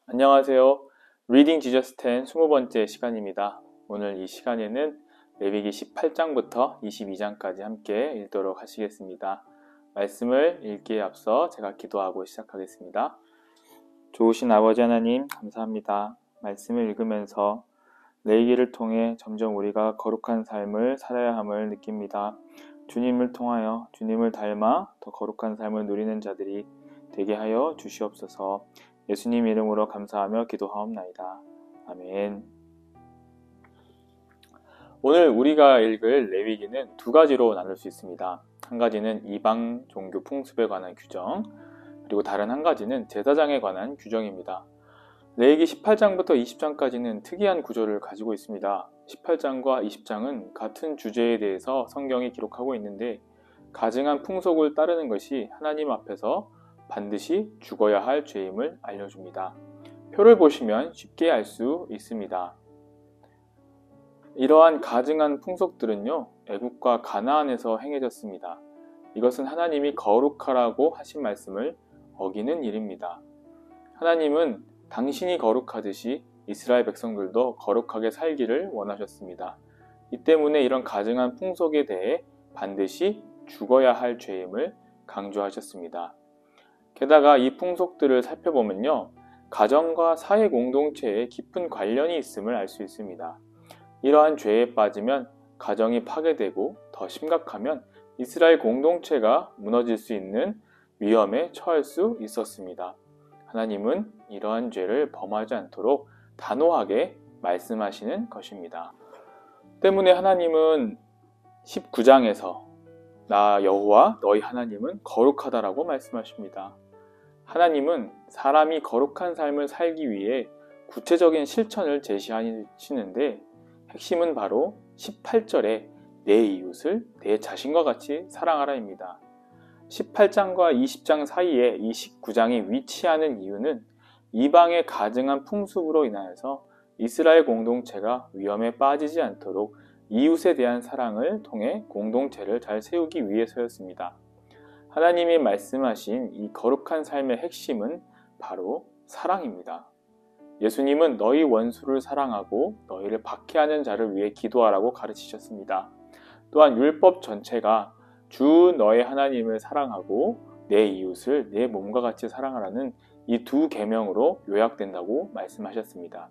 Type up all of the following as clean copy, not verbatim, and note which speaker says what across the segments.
Speaker 1: 안녕하세요. 리딩 지저스 10 20번째 시간입니다. 오늘 이 시간에는 레위기 18장부터 22장까지 함께 읽도록 하시겠습니다. 말씀을 읽기에 앞서 제가 기도하고 시작하겠습니다. 좋으신 아버지 하나님 감사합니다. 말씀을 읽으면서 레위기를 통해 점점 우리가 거룩한 삶을 살아야 함을 느낍니다. 주님을 통하여 주님을 닮아 더 거룩한 삶을 누리는 자들이 되게 하여 주시옵소서. 예수님 이름으로 감사하며 기도하옵나이다. 아멘. 오늘 우리가 읽을 레위기는 두 가지로 나눌 수 있습니다. 한 가지는 이방 종교 풍습에 관한 규정, 그리고 다른 한 가지는 제사장에 관한 규정입니다. 레위기 18장부터 20장까지는 특이한 구조를 가지고 있습니다. 18장과 20장은 같은 주제에 대해서 성경이 기록하고 있는데 가증한 풍속을 따르는 것이 하나님 앞에서 반드시 죽어야 할 죄임을 알려줍니다. 표를 보시면 쉽게 알 수 있습니다. 이러한 가증한 풍속들은요, 애국과 가나안에서 행해졌습니다. 이것은 하나님이 거룩하라고 하신 말씀을 어기는 일입니다. 하나님은 당신이 거룩하듯이 이스라엘 백성들도 거룩하게 살기를 원하셨습니다. 이 때문에 이런 가증한 풍속에 대해 반드시 죽어야 할 죄임을 강조하셨습니다. 게다가 이 풍속들을 살펴보면요, 가정과 사회 공동체에 깊은 관련이 있음을 알 수 있습니다. 이러한 죄에 빠지면 가정이 파괴되고 더 심각하면 이스라엘 공동체가 무너질 수 있는 위험에 처할 수 있었습니다. 하나님은 이러한 죄를 범하지 않도록 단호하게 말씀하시는 것입니다. 때문에 하나님은 19장에서 나 여호와 너희 하나님은 거룩하다라고 말씀하십니다. 하나님은 사람이 거룩한 삶을 살기 위해 구체적인 실천을 제시하시는데 핵심은 바로 18절에 내 이웃을 내 자신과 같이 사랑하라입니다. 18장과 20장 사이에 이 19장이 위치하는 이유는 이방의 가증한 풍습으로 인하여서 이스라엘 공동체가 위험에 빠지지 않도록 이웃에 대한 사랑을 통해 공동체를 잘 세우기 위해서였습니다. 하나님이 말씀하신 이 거룩한 삶의 핵심은 바로 사랑입니다. 예수님은 너희 원수를 사랑하고 너희를 박해하는 자를 위해 기도하라고 가르치셨습니다. 또한 율법 전체가 주 너의 하나님을 사랑하고 내 이웃을 내 몸과 같이 사랑하라는 이 두 계명으로 요약된다고 말씀하셨습니다.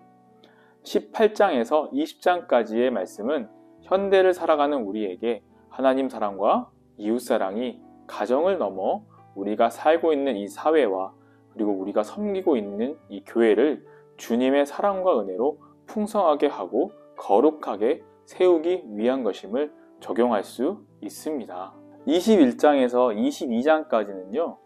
Speaker 1: 18장에서 20장까지의 말씀은 현대를 살아가는 우리에게 하나님 사랑과 이웃 사랑이 가정을 넘어 우리가 살고 있는 이 사회와 그리고 우리가 섬기고 있는 이 교회를 주님의 사랑과 은혜로 풍성하게 하고 거룩하게 세우기 위한 것임을 적용할 수 있습니다. 21장에서 22장까지는요,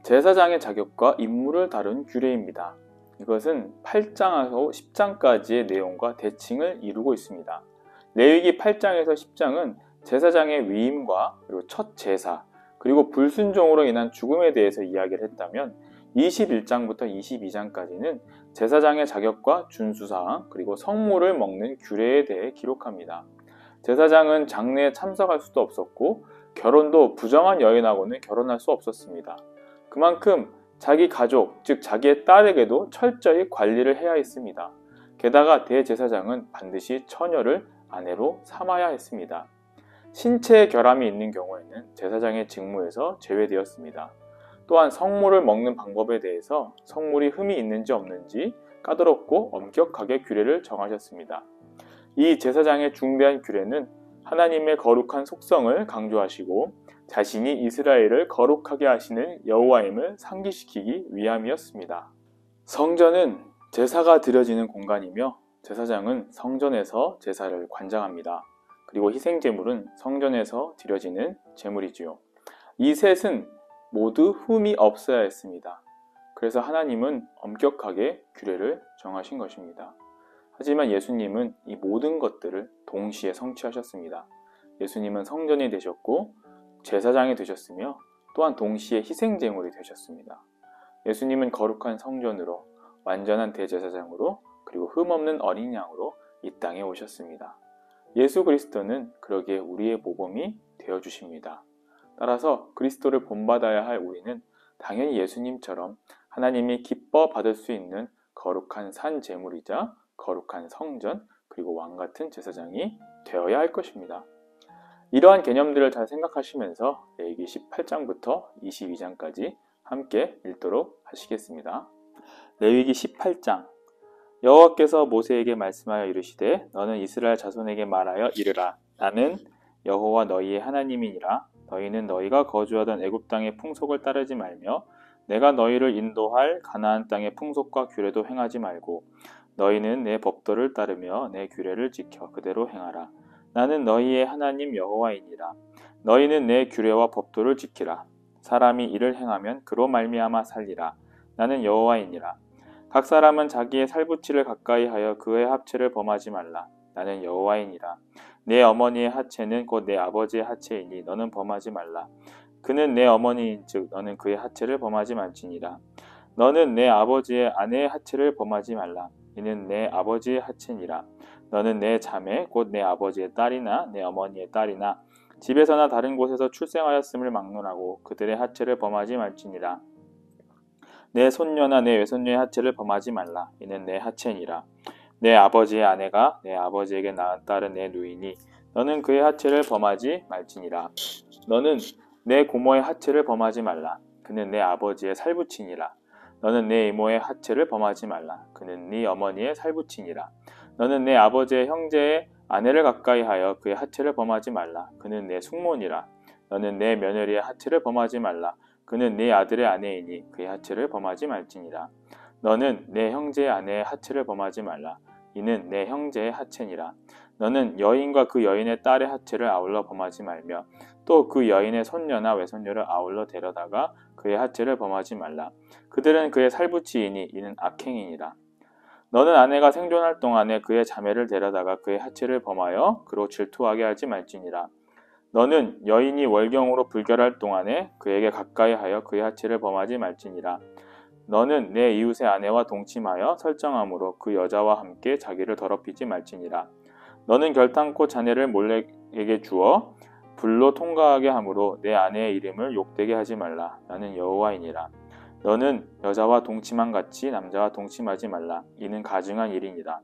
Speaker 1: 제사장의 자격과 임무를 다룬 규례입니다. 이것은 8장에서 10장까지의 내용과 대칭을 이루고 있습니다. 레위기 8장에서 10장은 제사장의 위임과 그리고 첫 제사, 그리고 불순종으로 인한 죽음에 대해서 이야기를 했다면 21장부터 22장까지는 제사장의 자격과 준수사항, 그리고 성물을 먹는 규례에 대해 기록합니다. 제사장은 장례에 참석할 수도 없었고 결혼도 부정한 여인하고는 결혼할 수 없었습니다. 그만큼 자기 가족, 즉 자기의 딸에게도 철저히 관리를 해야 했습니다. 게다가 대제사장은 반드시 처녀를 아내로 삼아야 했습니다. 신체 결함이 있는 경우에는 제사장의 직무에서 제외되었습니다. 또한 성물을 먹는 방법에 대해서 성물이 흠이 있는지 없는지 까다롭고 엄격하게 규례를 정하셨습니다. 이 제사장의 중대한 규례는 하나님의 거룩한 속성을 강조하시고 자신이 이스라엘을 거룩하게 하시는 여호와임을 상기시키기 위함이었습니다. 성전은 제사가 드려지는 공간이며 제사장은 성전에서 제사를 관장합니다. 그리고 희생제물은 성전에서 드려지는 제물이지요. 이 셋은 모두 흠이 없어야 했습니다. 그래서 하나님은 엄격하게 규례를 정하신 것입니다. 하지만 예수님은 이 모든 것들을 동시에 성취하셨습니다. 예수님은 성전이 되셨고 제사장이 되셨으며 또한 동시에 희생제물이 되셨습니다. 예수님은 거룩한 성전으로 완전한 대제사장으로 그리고 흠없는 어린 양으로 이 땅에 오셨습니다. 예수 그리스도는 그러기에 우리의 모범이 되어주십니다. 따라서 그리스도를 본받아야 할 우리는 당연히 예수님처럼 하나님이 기뻐 받을 수 있는 거룩한 산 제물이자 거룩한 성전 그리고 왕 같은 제사장이 되어야 할 것입니다. 이러한 개념들을 잘 생각하시면서 레위기 18장부터 22장까지 함께 읽도록 하시겠습니다. 레위기 18장 여호와께서 모세에게 말씀하여 이르시되 너는 이스라엘 자손에게 말하여 이르라. 나는 여호와 너희의 하나님이니라. 너희는 너희가 거주하던 애굽 땅의 풍속을 따르지 말며 내가 너희를 인도할 가나안 땅의 풍속과 규례도 행하지 말고 너희는 내 법도를 따르며 내 규례를 지켜 그대로 행하라. 나는 너희의 하나님 여호와이니라. 너희는 내 규례와 법도를 지키라. 사람이 이를 행하면 그로 말미암아 살리라. 나는 여호와이니라. 각 사람은 자기의 살붙이를 가까이 하여 그의 합체를 범하지 말라. 나는 여호와이니라. 내 어머니의 하체는 곧 내 아버지의 하체이니 너는 범하지 말라. 그는 내 어머니인즉 너는 그의 하체를 범하지 말지니라. 너는 내 아버지의 아내의 하체를 범하지 말라. 이는 내 아버지의 하체니라. 너는 내 자매 곧 내 아버지의 딸이나 내 어머니의 딸이나 집에서나 다른 곳에서 출생하였음을 막론하고 그들의 하체를 범하지 말지니라. 내 손녀나 내 외손녀의 하체를 범하지 말라. 이는 내 하체니라. 내 아버지의 아내가 내 아버지에게 낳은 딸은 내 누이니 너는 그의 하체를 범하지 말지니라. 너는 내 고모의 하체를 범하지 말라. 그는 내 아버지의 살붙이니라. 너는 내 이모의 하체를 범하지 말라. 그는 네 어머니의 살붙이니라. 너는 내 아버지의 형제의 아내를 가까이 하여 그의 하체를 범하지 말라. 그는 내 숙모니라. 너는 내 며느리의 하체를 범하지 말라. 그는 네 아들의 아내이니 그의 하체를 범하지 말지니라. 너는 내 형제의 아내의 하체를 범하지 말라. 이는 내 형제의 하체니라. 너는 여인과 그 여인의 딸의 하체를 아울러 범하지 말며 또 그 여인의 손녀나 외손녀를 아울러 데려다가 그의 하체를 범하지 말라. 그들은 그의 살붙이이니 이는 악행이니라. 너는 아내가 생존할 동안에 그의 자매를 데려다가 그의 하체를 범하여 그로 질투하게 하지 말지니라. 너는 여인이 월경으로 불결할 동안에 그에게 가까이 하여 그의 하체를 범하지 말지니라. 너는 내 이웃의 아내와 동침하여 설정함으로 그 여자와 함께 자기를 더럽히지 말지니라. 너는 결탄코 자네를 몰래에게 주어 불로 통과하게 함으로 내 아내의 이름을 욕되게 하지 말라. 나는 여호와이니라. 너는 여자와 동침한 같이 남자와 동침하지 말라. 이는 가증한 일이니라.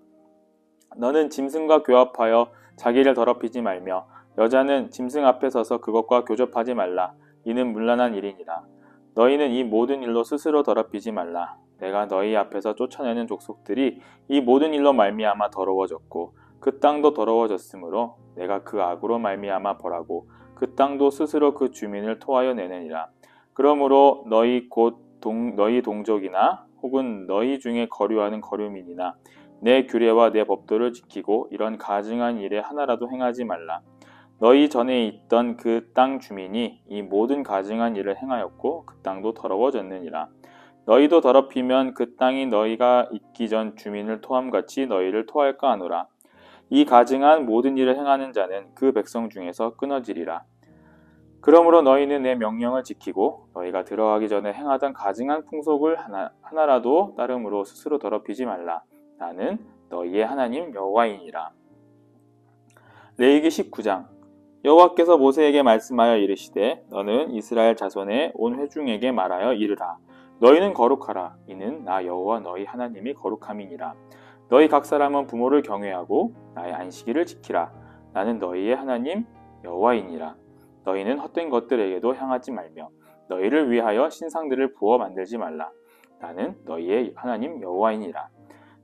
Speaker 1: 너는 짐승과 교합하여 자기를 더럽히지 말며 여자는 짐승 앞에 서서 그것과 교접하지 말라. 이는 문란한 일이니라. 너희는 이 모든 일로 스스로 더럽히지 말라. 내가 너희 앞에서 쫓아내는 족속들이 이 모든 일로 말미암아 더러워졌고 그 땅도 더러워졌으므로 내가 그 악으로 말미암아 벌하고 그 땅도 스스로 그 주민을 토하여 내느니라. 그러므로 너희 곧 너희 동족이나 혹은 너희 중에 거류하는 거류민이나 내 규례와 내 법도를 지키고 이런 가증한 일에 하나라도 행하지 말라. 너희 전에 있던 그 땅 주민이 이 모든 가증한 일을 행하였고 그 땅도 더러워졌느니라. 너희도 더럽히면 그 땅이 너희가 있기 전 주민을 토함같이 너희를 토할까 하노라. 이 가증한 모든 일을 행하는 자는 그 백성 중에서 끊어지리라. 그러므로 너희는 내 명령을 지키고 너희가 들어가기 전에 행하던 가증한 풍속을 하나라도 따름으로 스스로 더럽히지 말라. 나는 너희의 하나님 여호와이니라. 레위기 19장 여호와께서 모세에게 말씀하여 이르시되 너는 이스라엘 자손의 온 회중에게 말하여 이르라. 너희는 거룩하라. 이는 나 여호와 너희 하나님이 거룩함이니라. 너희 각 사람은 부모를 경외하고 나의 안식일을 지키라. 나는 너희의 하나님 여호와이니라. 너희는 헛된 것들에게도 향하지 말며 너희를 위하여 신상들을 부어 만들지 말라. 나는 너희의 하나님 여호와이니라.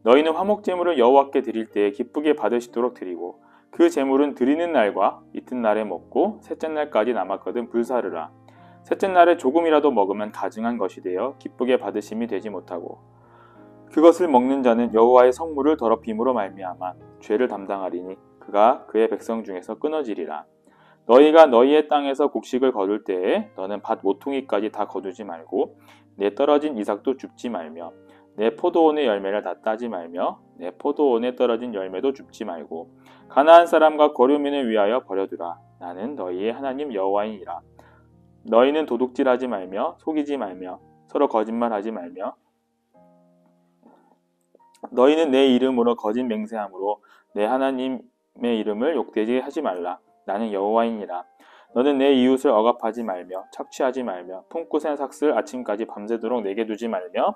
Speaker 1: 너희는 화목제물을 여호와께 드릴 때에 기쁘게 받으시도록 드리고 그 제물은 드리는 날과 이튿날에 먹고 셋째 날까지 남았거든 불사르라. 셋째 날에 조금이라도 먹으면 가증한 것이 되어 기쁘게 받으심이 되지 못하고 그것을 먹는 자는 여호와의 성물을 더럽힘으로 말미암아 죄를 담당하리니 그가 그의 백성 중에서 끊어지리라. 너희가 너희의 땅에서 곡식을 거둘 때에 너는 밭 모퉁이까지 다 거두지 말고 내 떨어진 이삭도 줍지 말며 내 포도원의 열매를 다 따지 말며 내 포도원에 떨어진 열매도 줍지 말고 가나안 사람과 거류민을 위하여 버려두라. 나는 너희의 하나님 여호와이니라. 너희는 도둑질하지 말며 속이지 말며 서로 거짓말하지 말며 너희는 내 이름으로 거짓 맹세함으로 내 하나님의 이름을 욕되게 하지 말라. 나는 여호와이니라. 너는 내 이웃을 억압하지 말며 착취하지 말며 품고 센 삭슬 아침까지 밤새도록 내게 두지 말며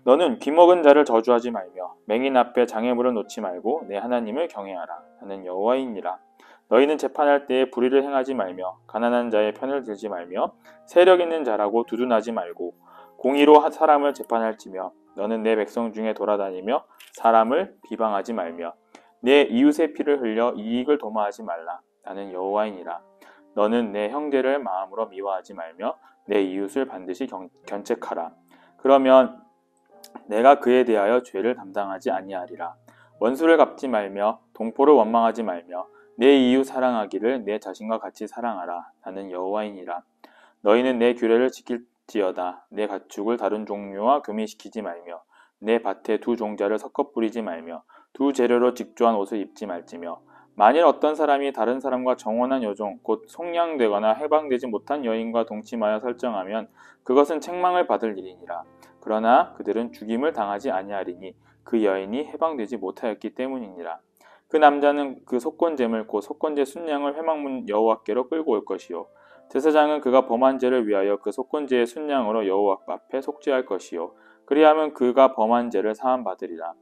Speaker 1: 너는 귀먹은 자를 저주하지 말며 맹인 앞에 장애물을 놓지 말고 내 하나님을 경외하라. 나는 여호와이니라. 너희는 재판할 때에 불의를 행하지 말며 가난한 자의 편을 들지 말며 세력 있는 자라고 두둔하지 말고 공의로 사람을 재판할지며 너는 내 백성 중에 돌아다니며 사람을 비방하지 말며 내 이웃의 피를 흘려 이익을 도모하지 말라. 나는 여호와이니라. 너는 내 형제를 마음으로 미워하지 말며 내 이웃을 반드시 견책하라. 그러면 내가 그에 대하여 죄를 담당하지 아니하리라. 원수를 갚지 말며 동포를 원망하지 말며 내 이웃 사랑하기를 내 자신과 같이 사랑하라. 나는 여호와이니라. 너희는 내 규례를 지킬지어다. 내 가축을 다른 종류와 교미시키지 말며 내 밭에 두 종자를 섞어 뿌리지 말며 두 재료로 직조한 옷을 입지 말지며 만일 어떤 사람이 다른 사람과 정혼한 여종 곧 속량되거나 해방되지 못한 여인과 동침하여 설정하면 그것은 책망을 받을 일이니라. 그러나 그들은 죽임을 당하지 아니하리니 그 여인이 해방되지 못하였기 때문이니라. 그 남자는 그 속건제물 곧 속건제 순양을 회막문 여호와께로 끌고 올 것이요 제사장은 그가 범한 죄를 위하여 그 속건제의 순양으로 여호와 앞에 속죄할 것이요 그리하면 그가 범한 죄를 사함 받으리라.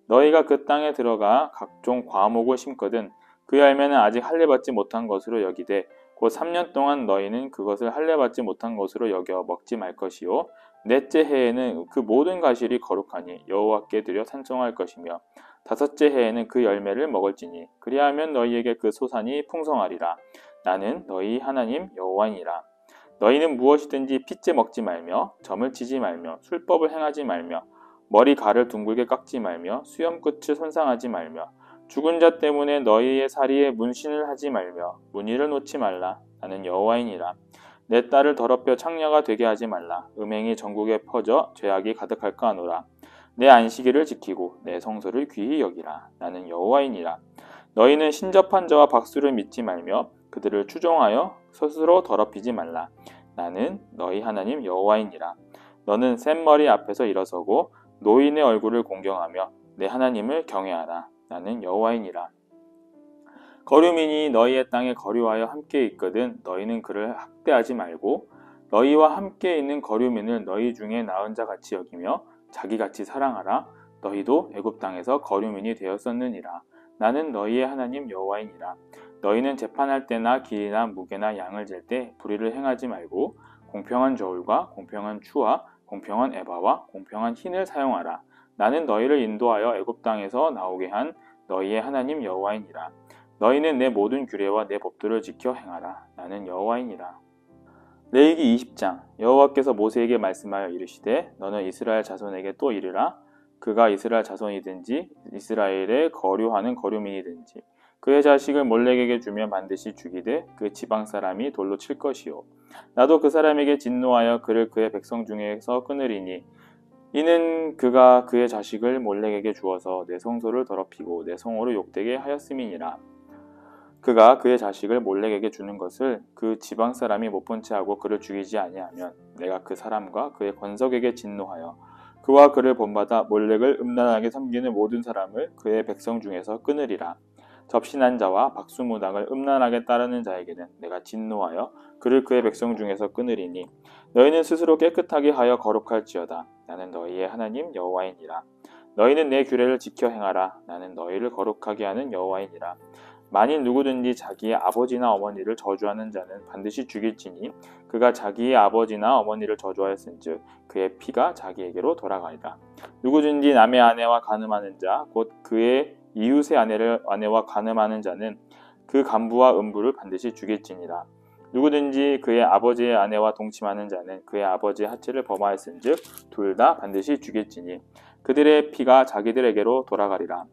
Speaker 1: 너희가 그 땅에 들어가 각종 과목을 심거든 그 열매는 아직 할례받지 못한 것으로 여기되 곧 3년 동안 너희는 그것을 할례받지 못한 것으로 여겨 먹지 말 것이요 넷째 해에는 그 모든 가실이 거룩하니 여호와께 드려 찬송할 것이며 다섯째 해에는 그 열매를 먹을지니 그리하면 너희에게 그 소산이 풍성하리라. 나는 너희 하나님 여호와이니라. 너희는 무엇이든지 핏째 먹지 말며 점을 치지 말며 술법을 행하지 말며 머리갈을 둥글게 깎지 말며 수염 끝을 손상하지 말며 죽은 자 때문에 너희의 사리에 문신을 하지 말며 무늬를 놓지 말라. 나는 여호와이니라. 내 딸을 더럽혀 창녀가 되게 하지 말라. 음행이 전국에 퍼져 죄악이 가득할까 하노라. 내 안식일을 지키고 내 성소를 귀히 여기라. 나는 여호와이니라. 너희는 신접한 자와 박수를 믿지 말며 그들을 추종하여 스스로 더럽히지 말라. 나는 너희 하나님 여호와이니라. 너는 샘머리 앞에서 일어서고 노인의 얼굴을 공경하며 내 하나님을 경외하라. 나는 여호와이니라. 거류민이 너희의 땅에 거류하여 함께 있거든 너희는 그를 학대하지 말고 너희와 함께 있는 거류민을 너희 중에 나은 자 같이 여기며 자기같이 사랑하라. 너희도 애굽 땅에서 거류민이 되었었느니라. 나는 너희의 하나님 여호와이니라. 너희는 재판할 때나 길이나 무게나 양을 잴 때 불의를 행하지 말고 공평한 저울과 공평한 추와 공평한 에바와 공평한 흰을 사용하라. 나는 너희를 인도하여 애굽 땅에서 나오게 한 너희의 하나님 여호와이니라. 너희는 내 모든 규례와 내 법도를 지켜 행하라. 나는 여호와이니라. 레위기 20장 여호와께서 모세에게 말씀하여 이르시되 너는 이스라엘 자손에게 또 이르라. 그가 이스라엘 자손이든지 이스라엘에 거류하는 거류민이든지 그의 자식을 몰렉에게 주면 반드시 죽이되 그 지방 사람이 돌로 칠 것이요 나도 그 사람에게 진노하여 그를 그의 백성 중에서 끊으리니 이는 그가 그의 자식을 몰렉에게 주어서 내 성소를 더럽히고 내 성호를 욕되게 하였음이니라. 그가 그의 자식을 몰렉에게 주는 것을 그 지방 사람이 못 본 채 하고 그를 죽이지 아니하면 내가 그 사람과 그의 권속에게 진노하여 그와 그를 본받아 몰렉을 음란하게 섬기는 모든 사람을 그의 백성 중에서 끊으리라. 접신한 자와 박수무당을 음란하게 따르는 자에게는 내가 진노하여 그를 그의 백성 중에서 끊으리니 너희는 스스로 깨끗하게 하여 거룩할지어다. 나는 너희의 하나님 여호와이니라. 너희는 내 규례를 지켜 행하라. 나는 너희를 거룩하게 하는 여호와이니라. 만일 누구든지 자기의 아버지나 어머니를 저주하는 자는 반드시 죽일지니 그가 자기의 아버지나 어머니를 저주하였은즉 그의 피가 자기에게로 돌아가리라. 누구든지 남의 아내와 간음하는 자 곧 그의 이웃의 아내와 간음하는 자는 그 간부와 음부를 반드시 죽일지니라. 누구든지 그의 아버지의 아내와 동침하는 자는 그의 아버지의 하체를 범하였은즉 둘 다 반드시 죽일지니 그들의 피가 자기들에게로 돌아가리라.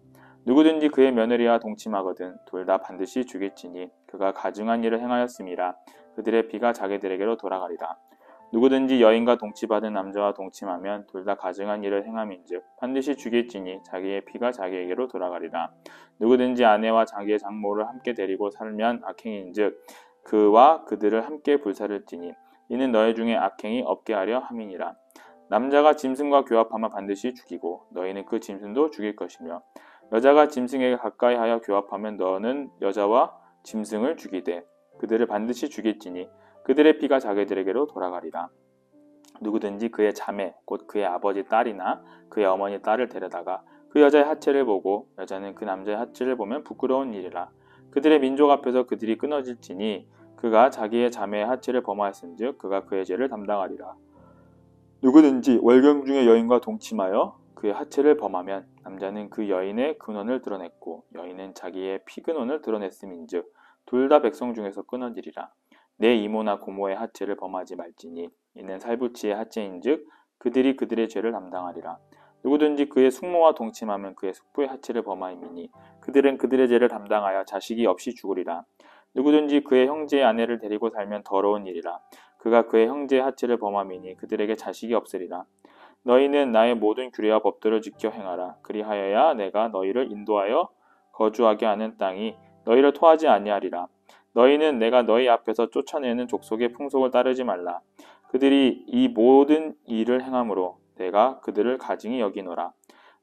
Speaker 1: 누구든지 그의 며느리와 동침하거든 둘 다 반드시 죽일지니 그가 가증한 일을 행하였음이라. 그들의 피가 자기들에게로 돌아가리라. 누구든지 여인과 동침하는 남자와 동침하면 둘 다 가증한 일을 행함인즉 반드시 죽일지니 자기의 피가 자기에게로 돌아가리라. 누구든지 아내와 자기의 장모를 함께 데리고 살면 악행인즉 그와 그들을 함께 불살을지니 이는 너희 중에 악행이 없게 하려 함이니라. 남자가 짐승과 교합하면 반드시 죽이고 너희는 그 짐승도 죽일 것이며 여자가 짐승에게 가까이 하여 교합하면 너는 여자와 짐승을 죽이되 그들을 반드시 죽일지니 그들의 피가 자기들에게로 돌아가리라. 누구든지 그의 자매 곧 그의 아버지 딸이나 그의 어머니 딸을 데려다가 그 여자의 하체를 보고 여자는 그 남자의 하체를 보면 부끄러운 일이라. 그들의 민족 앞에서 그들이 끊어질지니 그가 자기의 자매의 하체를 범하였은즉 그가 그의 죄를 담당하리라. 누구든지 월경 중의 여인과 동침하여 그의 하체를 범하면 남자는 그 여인의 근원을 드러냈고 여인은 자기의 피근원을 드러냈음인즉 둘 다 백성 중에서 끊어지리라. 내 이모나 고모의 하체를 범하지 말지니 이는 살부치의 하체인즉 그들이 그들의 죄를 담당하리라. 누구든지 그의 숙모와 동침하면 그의 숙부의 하체를 범하임이니 그들은 그들의 죄를 담당하여 자식이 없이 죽으리라. 누구든지 그의 형제의 아내를 데리고 살면 더러운 일이라. 그가 그의 형제의 하체를 범함이니 그들에게 자식이 없으리라. 너희는 나의 모든 규례와 법도를 지켜 행하라. 그리하여야 내가 너희를 인도하여 거주하게 하는 땅이 너희를 토하지 아니하리라. 너희는 내가 너희 앞에서 쫓아내는 족속의 풍속을 따르지 말라. 그들이 이 모든 일을 행함으로 내가 그들을 가증히 여기노라.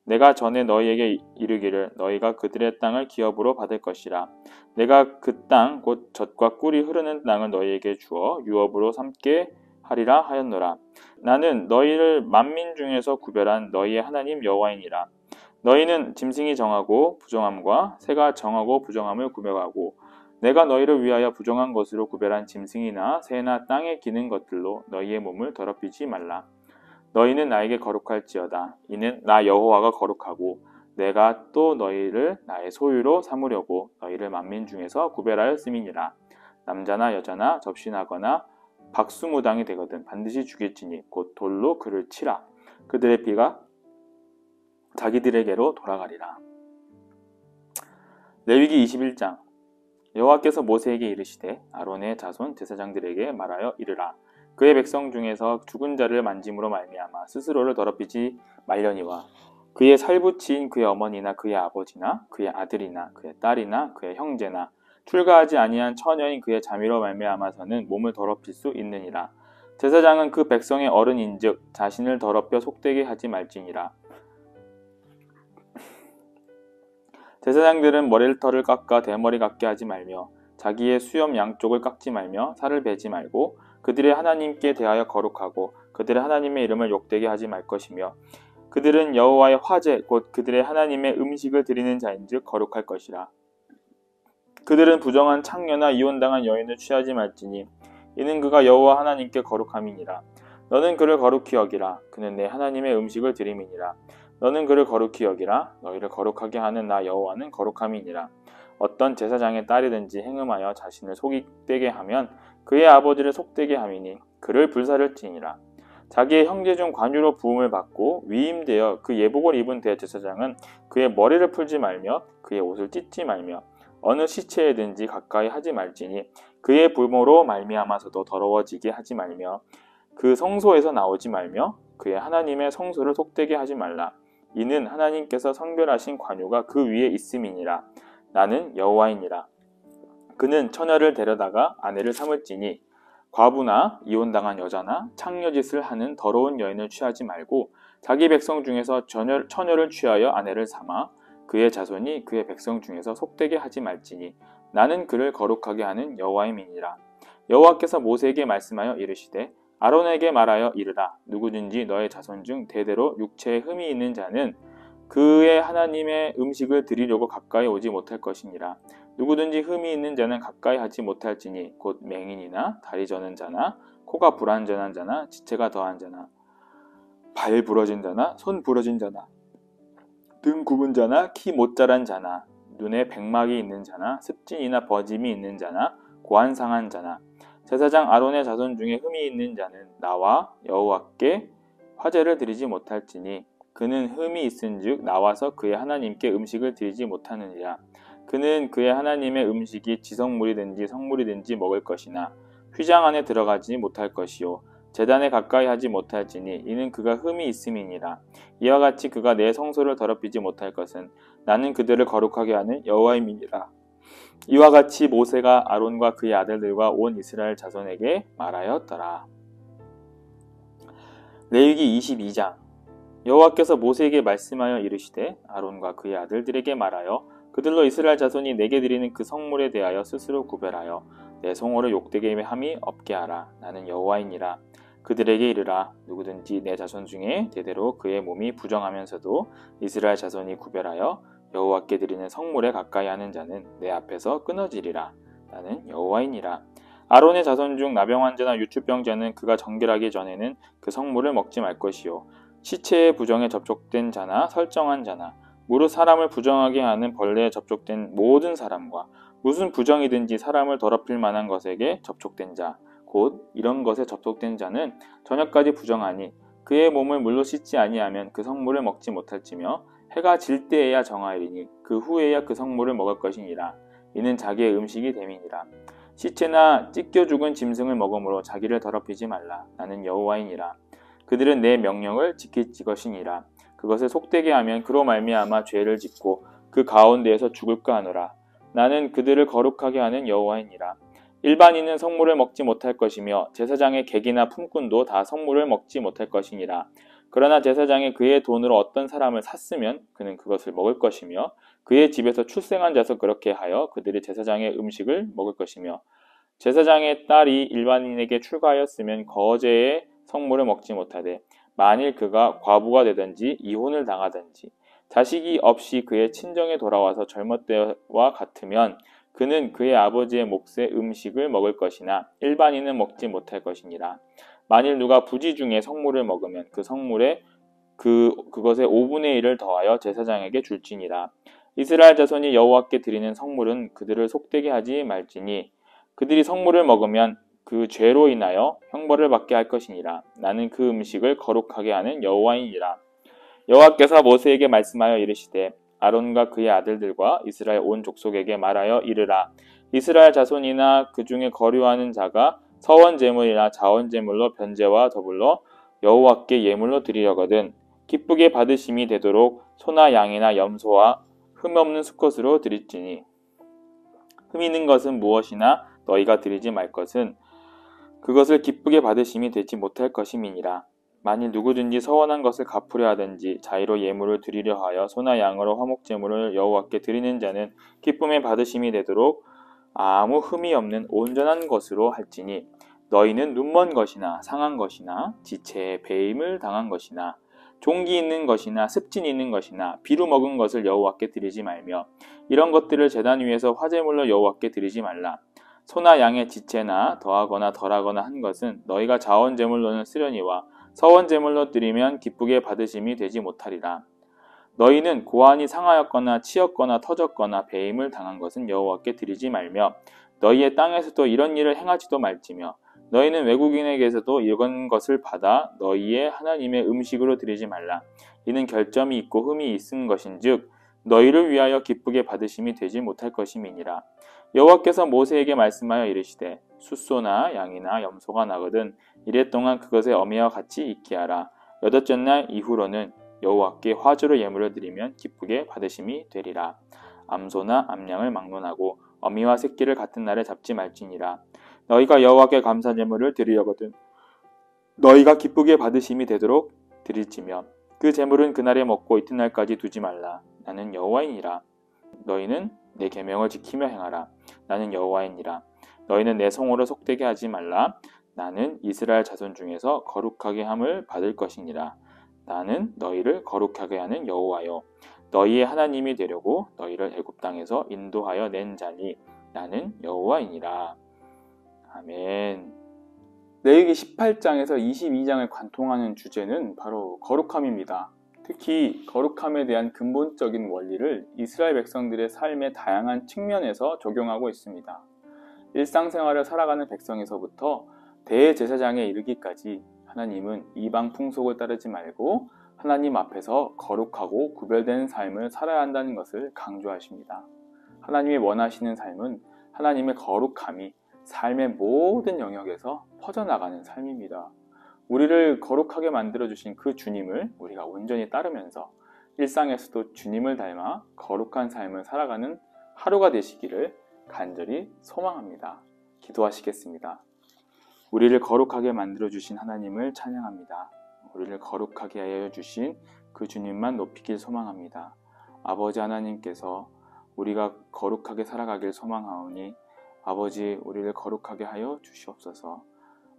Speaker 1: 내가 전에 너희에게 이르기를 너희가 그들의 땅을 기업으로 받을 것이라. 내가 그 땅 곧 젖과 꿀이 흐르는 땅을 너희에게 주어 유업으로 삼게 하리라 하였노라. 나는 너희를 만민 중에서 구별한 너희의 하나님 여호와이니라. 너희는 짐승이 정하고 부정함과 새가 정하고 부정함을 구별하고 내가 너희를 위하여 부정한 것으로 구별한 짐승이나 새나 땅에 기는 것들로 너희의 몸을 더럽히지 말라. 너희는 나에게 거룩할지어다. 이는 나 여호와가 거룩하고 내가 또 너희를 나의 소유로 삼으려고 너희를 만민 중에서 구별하였음이니라. 남자나 여자나 접신하거나 박수무당이 되거든 반드시 죽일지니 곧 돌로 그를 치라. 그들의 피가 자기들에게로 돌아가리라. 레위기 21장. 여호와께서 모세에게 이르시되 아론의 자손 제사장들에게 말하여 이르라. 그의 백성 중에서 죽은 자를 만짐으로 말미암아 스스로를 더럽히지 말려니와 그의 살부치인 그의 어머니나 그의 아버지나 그의 아들이나 그의 딸이나 그의 형제나 출가하지 아니한 처녀인 그의 자매로 말미암아서는 몸을 더럽힐 수 있느니라. 제사장은 그 백성의 어른인즉 자신을 더럽혀 속되게 하지 말지니라. 제사장들은 머리털을 깎아 대머리 같게 하지 말며 자기의 수염 양쪽을 깎지 말며 살을 베지 말고 그들의 하나님께 대하여 거룩하고 그들의 하나님의 이름을 욕되게 하지 말 것이며 그들은 여호와의 화제 곧 그들의 하나님의 음식을 드리는 자인즉 거룩할 것이라. 그들은 부정한 창녀나 이혼당한 여인을 취하지 말지니 이는 그가 여호와 하나님께 거룩함이니라. 너는 그를 거룩히 여기라. 그는 내 하나님의 음식을 드림이니라. 너는 그를 거룩히 여기라. 너희를 거룩하게 하는 나 여호와는 거룩함이니라. 어떤 제사장의 딸이든지 행음하여 자신을 속되게 하면 그의 아버지를 속되게 함이니 그를 불사를지니라. 자기의 형제 중 관유로 부음을 받고 위임되어 그 예복을 입은 대제사장은 그의 머리를 풀지 말며 그의 옷을 찢지 말며 어느 시체에든지 가까이 하지 말지니 그의 부모로 말미암아서도 더러워지게 하지 말며 그 성소에서 나오지 말며 그의 하나님의 성소를 속되게 하지 말라. 이는 하나님께서 성별하신 관유가 그 위에 있음이니라. 나는 여호와이니라. 그는 처녀를 데려다가 아내를 삼을지니 과부나 이혼당한 여자나 창녀짓을 하는 더러운 여인을 취하지 말고 자기 백성 중에서 처녀를 취하여 아내를 삼아 그의 자손이 그의 백성 중에서 속되게 하지 말지니 나는 그를 거룩하게 하는 여호와임이니라. 여호와께서 모세에게 말씀하여 이르시되 아론에게 말하여 이르라. 누구든지 너의 자손 중 대대로 육체에 흠이 있는 자는 그의 하나님의 음식을 드리려고 가까이 오지 못할 것이니라. 누구든지 흠이 있는 자는 가까이 하지 못할지니 곧 맹인이나 다리 저는 자나 코가 불완전한 자나 지체가 더한 자나 발 부러진 자나 손 부러진 자나 등 굽은 자나 키 못 자란 자나 눈에 백막이 있는 자나 습진이나 버짐이 있는 자나 고안 상한 자나 제사장 아론의 자손 중에 흠이 있는 자는 나와 여호와께 화제를 드리지 못할지니 그는 흠이 있은즉 나와서 그의 하나님께 음식을 드리지 못하느니라. 그는 그의 하나님의 음식이 지성물이든지 성물이든지 먹을 것이나 휘장 안에 들어가지 못할 것이요 제단에 가까이 하지 못할지니 이는 그가 흠이 있음이니라. 이와 같이 그가 내 성소를 더럽히지 못할 것은 나는 그들을 거룩하게 하는 여호와임이니라. 이와 같이 모세가 아론과 그의 아들들과 온 이스라엘 자손에게 말하였더라. 레위기 22장. 여호와께서 모세에게 말씀하여 이르시되 아론과 그의 아들들에게 말하여 그들로 이스라엘 자손이 내게 드리는 그 성물에 대하여 스스로 구별하여 내 성호를 욕되게 함이 없게 하라. 나는 여호와이니라. 그들에게 이르라. 누구든지 내 자손 중에 대대로 그의 몸이 부정하면서도 이스라엘 자손이 구별하여 여호와께 드리는 성물에 가까이 하는 자는 내 앞에서 끊어지리라. 나는 여호와이니라. 아론의 자손 중 나병 환자나 유추병자는 그가 정결하기 전에는 그 성물을 먹지 말 것이요. 시체의 부정에 접촉된 자나 설정한 자나 무릇 사람을 부정하게 하는 벌레에 접촉된 모든 사람과 무슨 부정이든지 사람을 더럽힐 만한 것에게 접촉된 자 곧 이런 것에 접촉된 자는 저녁까지 부정하니 그의 몸을 물로 씻지 아니하면 그 성물을 먹지 못할지며 해가 질 때에야 정하이리니 그 후에야 그 성물을 먹을 것이니라. 이는 자기의 음식이 됨이니라. 시체나 찢겨 죽은 짐승을 먹음으로 자기를 더럽히지 말라. 나는 여호와이니라. 그들은 내 명령을 지킬 것이니라. 그것을 속되게 하면 그로 말미암아 죄를 짓고 그 가운데에서 죽을까 하노라. 나는 그들을 거룩하게 하는 여호와이니라. 일반인은 성물을 먹지 못할 것이며 제사장의 객이나 품꾼도 다 성물을 먹지 못할 것이니라. 그러나 제사장이 그의 돈으로 어떤 사람을 샀으면 그는 그것을 먹을 것이며 그의 집에서 출생한 자서 그렇게 하여 그들이 제사장의 음식을 먹을 것이며 제사장의 딸이 일반인에게 출가하였으면 거제의 성물을 먹지 못하되 만일 그가 과부가 되든지 이혼을 당하든지 자식이 없이 그의 친정에 돌아와서 젊을 때와 같으면 그는 그의 아버지의 몫의 음식을 먹을 것이나 일반인은 먹지 못할 것이니라. 만일 누가 부지 중에 성물을 먹으면 그 성물에 그것의 5분의 1을 더하여 제사장에게 줄지니라. 이스라엘 자손이 여호와께 드리는 성물은 그들을 속되게 하지 말지니 그들이 성물을 먹으면 그 죄로 인하여 형벌을 받게 할 것이니라. 나는 그 음식을 거룩하게 하는 여호와이니라. 여호와께서 모세에게 말씀하여 이르시되 아론과 그의 아들들과 이스라엘 온 족속에게 말하여 이르라. 이스라엘 자손이나 그 중에 거류하는 자가 서원 제물이나 자원 제물로 변제와 더불어 여호와께 예물로 드리려거든 기쁘게 받으심이 되도록 소나 양이나 염소와 흠 없는 수컷으로 드릴지니 흠 있는 것은 무엇이나 너희가 드리지 말 것은 그것을 기쁘게 받으심이 되지 못할 것임이니라. 만일 누구든지 서원한 것을 갚으려 하든지 자의로 예물을 드리려 하여 소나 양으로 화목제물을 여호와께 드리는 자는 기쁨에 받으심이 되도록 아무 흠이 없는 온전한 것으로 할지니 너희는 눈먼 것이나 상한 것이나 지체에 배임을 당한 것이나 종기 있는 것이나 습진 있는 것이나 비루 먹은 것을 여호와께 드리지 말며 이런 것들을 제단 위에서 화제물로 여호와께 드리지 말라. 소나 양의 지체나 더하거나 덜하거나 한 것은 너희가 자원 제물로는 쓰려니와 서원 제물로 드리면 기쁘게 받으심이 되지 못하리라. 너희는 고환이 상하였거나 치였거나 터졌거나 배임을 당한 것은 여호와께 드리지 말며 너희의 땅에서도 이런 일을 행하지도 말지며 너희는 외국인에게서도 이런 것을 받아 너희의 하나님의 음식으로 드리지 말라. 이는 결점이 있고 흠이 있은 것인즉 너희를 위하여 기쁘게 받으심이 되지 못할 것임이니라. 여호와께서 모세에게 말씀하여 이르시되 숫소나 양이나 염소가 나거든 이래 동안 그것의 어미와 같이 있게 하라. 여덟째 날 이후로는 여호와께 화제로 예물을 드리면 기쁘게 받으심이 되리라. 암소나 암양을 막론하고 어미와 새끼를 같은 날에 잡지 말지니라. 너희가 여호와께 감사 제물을 드리려거든 너희가 기쁘게 받으심이 되도록 드릴지며 그 제물은 그날에 먹고 이튿날까지 두지 말라. 나는 여호와이니라. 너희는 내 계명을 지키며 행하라. 나는 여호와이니라. 너희는 내 성호를 속되게 하지 말라. 나는 이스라엘 자손 중에서 거룩하게 함을 받을 것이니라. 나는 너희를 거룩하게 하는 여호와요 너희의 하나님이 되려고 너희를 애굽 땅에서 인도하여 낸 자니 나는 여호와이니라. 아멘. 레위기 18장에서 22장을 관통하는 주제는 바로 거룩함입니다. 특히 거룩함에 대한 근본적인 원리를 이스라엘 백성들의 삶의 다양한 측면에서 적용하고 있습니다. 일상생활을 살아가는 백성에서부터 대제사장에 이르기까지 하나님은 이방 풍속을 따르지 말고 하나님 앞에서 거룩하고 구별된 삶을 살아야 한다는 것을 강조하십니다. 하나님이 원하시는 삶은 하나님의 거룩함이 삶의 모든 영역에서 퍼져나가는 삶입니다. 우리를 거룩하게 만들어주신 그 주님을 우리가 온전히 따르면서 일상에서도 주님을 닮아 거룩한 삶을 살아가는 하루가 되시기를 간절히 소망합니다. 기도하시겠습니다. 우리를 거룩하게 만들어주신 하나님을 찬양합니다. 우리를 거룩하게 하여 주신 그 주님만 높이길 소망합니다. 아버지 하나님께서 우리가 거룩하게 살아가길 소망하오니 아버지 우리를 거룩하게 하여 주시옵소서.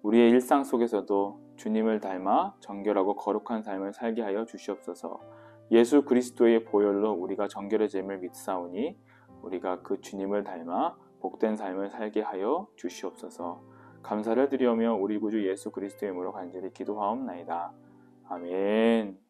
Speaker 1: 우리의 일상 속에서도 주님을 닮아 정결하고 거룩한 삶을 살게 하여 주시옵소서. 예수 그리스도의 보혈로 우리가 정결해짐을 믿사오니 우리가 그 주님을 닮아 복된 삶을 살게 하여 주시옵소서. 감사를 드리오며 우리 구주 예수 그리스도의 이름으로 간절히 기도하옵나이다. 아멘.